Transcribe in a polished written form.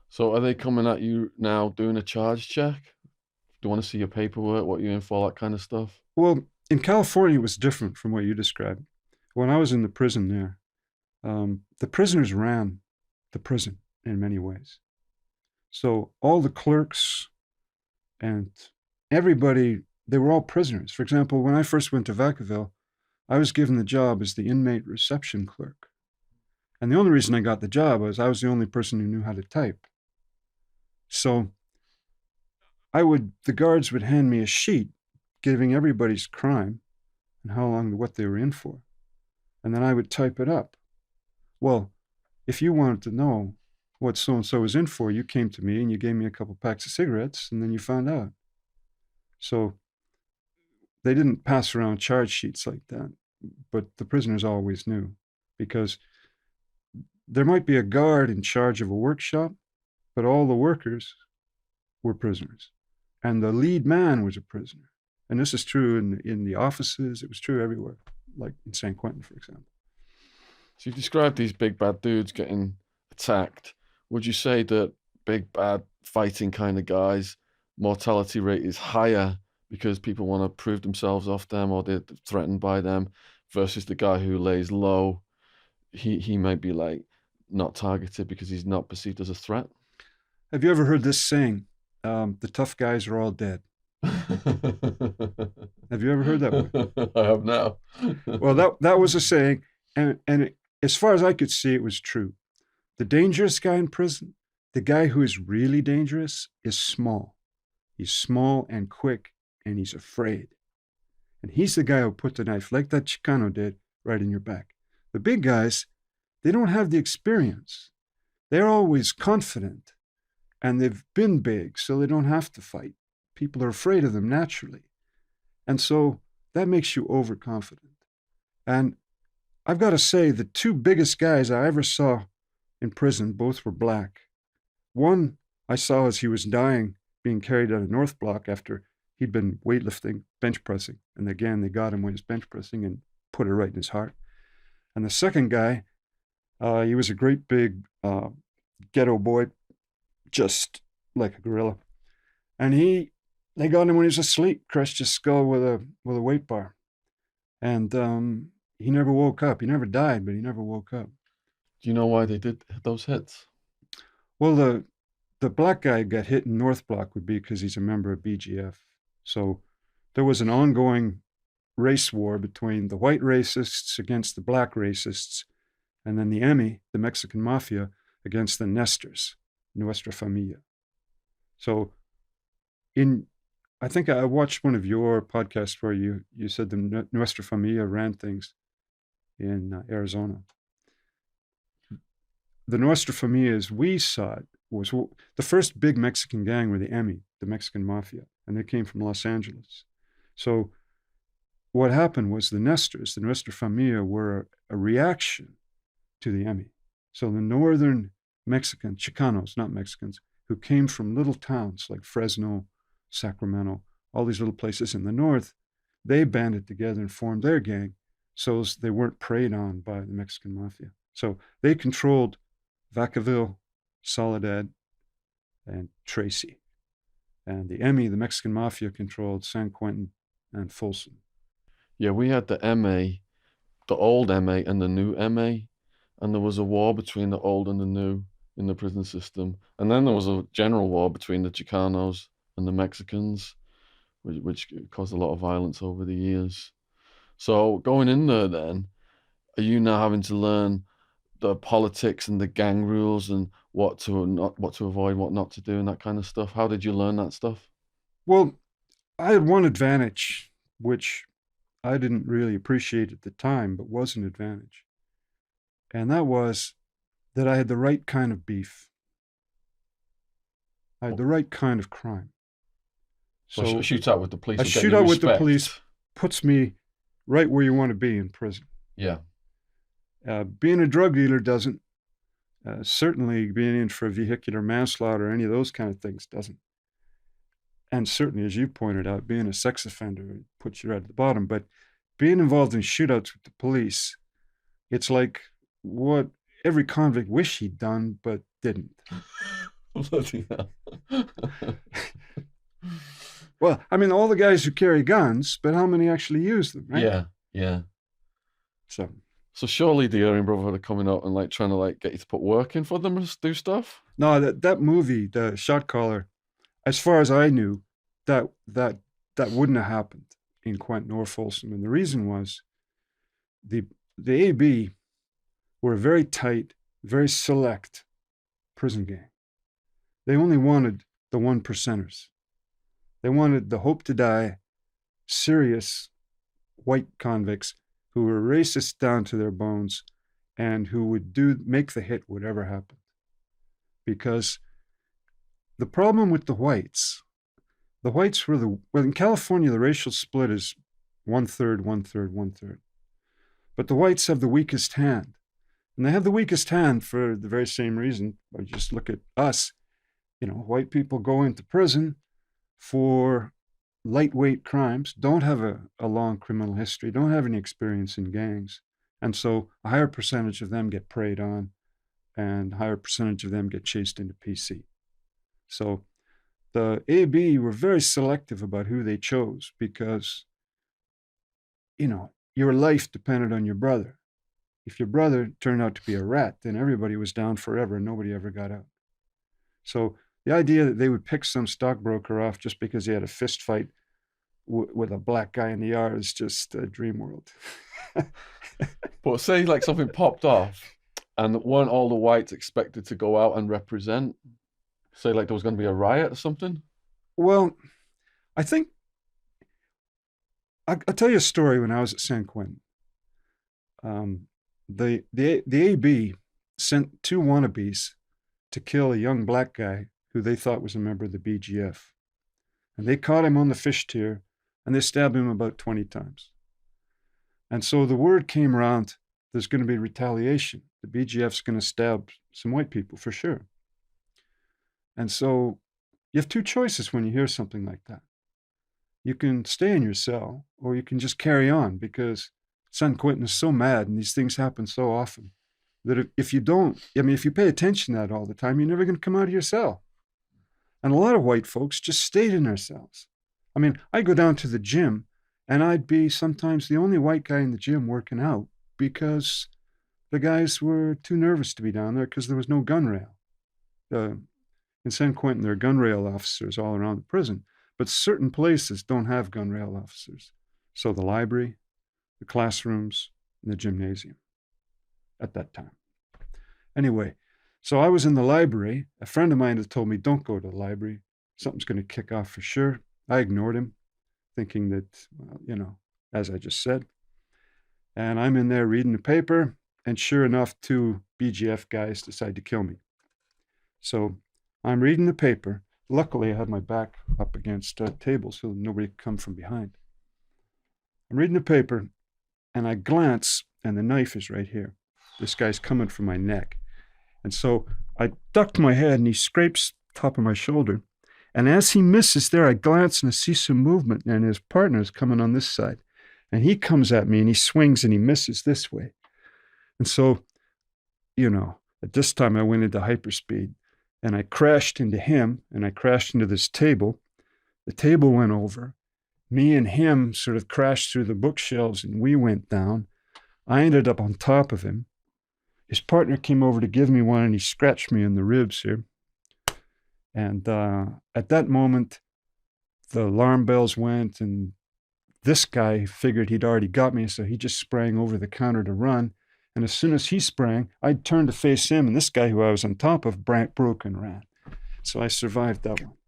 So are they coming at you now doing a charge check? Do you want to see your paperwork, what you're in for, that kind of stuff? Well, in California, it was different from what you described. When I was in the prison there, the prisoners ran the prison in many ways. So all the clerks and everybody, they were all prisoners. For example, when I first went to Vacaville, I was given the job as the inmate reception clerk. And the only reason I got the job was I was the only person who knew how to type. So the guards would hand me a sheet giving everybody's crime and how long, what they were in for. And then I would type it up. Well, if you wanted to know what so and so was in for, you came to me and you gave me a couple packs of cigarettes, and then you found out. So they didn't pass around charge sheets like that, but the prisoners always knew, because there might be a guard in charge of a workshop, but all the workers were prisoners, and the lead man was a prisoner. And this is true in the offices. It was true everywhere, like in San Quentin, for example. So you've described these big bad dudes getting attacked. Would you say that big bad fighting kind of guys, mortality rate is higher because people want to prove themselves off them or they're threatened by them versus the guy who lays low? He might be like not targeted because he's not perceived as a threat. Have you ever heard this saying? The tough guys are all dead. I Have you ever heard that one? have now. Well, that was a saying, and as far as I could see, it was true. The dangerous guy in prison, the guy who is really dangerous, is small. He's small and quick, and he's afraid. And he's the guy who put the knife, like that Chicano did, right in your back. The big guys, they don't have the experience. They're always confident, and they've been big, so they don't have to fight. People are afraid of them naturally. And so that makes you overconfident. And I've got to say, the two biggest guys I ever saw in prison, both were black. One I saw as he was dying, being carried out of North Block after he'd been weightlifting, bench pressing. And again, they got him when he was bench pressing and put it right in his heart. And the second guy, he was a great big ghetto boy, just like a gorilla. And they got him when he was asleep, crushed his skull with a weight bar. And he never woke up. He never died, but he never woke up. Do you know why they did those hits? Well, the black guy got hit in North Block would be because he's a member of BGF. So there was an ongoing race war between the white racists against the black racists, and then the EMI, the Mexican Mafia, against the Nestors, Nuestra Familia. So I think I watched one of your podcasts where you said the Nuestra Familia ran things in Arizona. The Nuestra Familia, as we saw it, was the first big Mexican gang were the EMI, the Mexican Mafia, and they came from Los Angeles. So what happened was the Nestors, the Nuestra Familia, were a reaction to the EMI. So the northern Mexicans, Chicanos, not Mexicans, who came from little towns like Fresno, Sacramento, all these little places in the north, they banded together and formed their gang so they weren't preyed on by the Mexican Mafia. So they controlled Vacaville, Soledad, and Tracy. And the EMI, the Mexican Mafia, controlled San Quentin and Folsom. Yeah, we had the MA, the old MA and the new MA, and there was a war between the old and the new in the prison system. And then there was a general war between the Chicanos and the Mexicans, which caused a lot of violence over the years. So going in there then, are you now having to learn the politics and the gang rules and what to avoid, what not to do, and that kind of stuff? How did you learn that stuff? Well, I had one advantage, which I didn't really appreciate at the time, but was an advantage. And that was that I had the right kind of beef. I had the right kind of crime. So a So shootout with the a police will get you shootout with the police respect. puts me right where you want to be in prison. Yeah. Being a drug dealer doesn't. Certainly being in for vehicular manslaughter or any of those kind of things doesn't. And certainly, as you pointed out, being a sex offender puts you right at the bottom. But being involved in shootouts with the police, it's like what every convict wished he'd done but didn't. Bloody hell. Well, I mean, all the guys who carry guns, but how many actually use them, right? Yeah, yeah. So, So surely the Aryan Brotherhood are coming out and like trying to like get you to put work in for them and do stuff. no, that movie, the Shot Caller, as far as I knew, that that that wouldn't have happened in Quentin or Folsom, and the reason was the the AB were a very tight, very select prison gang. They only wanted the one percenters. They wanted the hope to die, serious white convicts who were racist down to their bones and who would make the hit whatever happened. Because the problem with the whites were well, in California, the racial split is 1/3, 1/3, 1/3. But the whites have the weakest hand. And they have the weakest hand for the very same reason. I just look at us. White people go into prison for lightweight crimes, don't have a long criminal history, don't have any experience in gangs. And so a higher percentage of them get preyed on and a higher percentage of them get chased into PC. So the AB were very selective about who they chose because, your life depended on your brother. If your brother turned out to be a rat, then everybody was down forever and nobody ever got out. So the idea that they would pick some stockbroker off just because he had a fist fight with a black guy in the yard is just a dream world. But say like something popped off and weren't all the whites expected to go out and represent? Say like there was going to be a riot or something? Well, I think I'll tell you a story. When I was at San Quentin, the AB sent two wannabes to kill a young black guy who they thought was a member of the BGF. And they caught him on the fish tier and they stabbed him about 20 times. And so the word came around, there's going to be retaliation. The BGF's going to stab some white people for sure. And so you have two choices when you hear something like that. You can stay in your cell or you can just carry on because San Quentin is so mad and these things happen so often that if you pay attention to that all the time, you're never going to come out of your cell. And a lot of white folks just stayed in their cells. I mean, I go down to the gym and I'd be sometimes the only white guy in the gym working out because the guys were too nervous to be down there because there was no gun rail. In San Quentin, there are gun rail officers all around the prison, but certain places don't have gun rail officers. So the library, the classrooms, and the gymnasium at that time. Anyway, so I was in the library. A friend of mine had told me, don't go to the library. Something's going to kick off for sure. I ignored him, thinking that, well, as I just said. And I'm in there reading the paper, and sure enough, two BGF guys decide to kill me. So I'm reading the paper. Luckily, I had my back up against a table so nobody could come from behind. I'm reading the paper, and I glance, and the knife is right here. This guy's coming for my neck. And so I ducked my head, and he scrapes the top of my shoulder. And as he misses there, I glance, and I see some movement, and his partner is coming on this side. And he comes at me, and he swings, and he misses this way. And so, at this time, I went into hyperspeed. And I crashed into him, and I crashed into this table. The table went over. Me and him sort of crashed through the bookshelves, and we went down. I ended up on top of him. His partner came over to give me one, and he scratched me in the ribs here. And at that moment, the alarm bells went, and this guy figured he'd already got me, so he just sprang over the counter to run. And as soon as he sprang, I turned to face him, and this guy who I was on top of broke and ran. So I survived that one.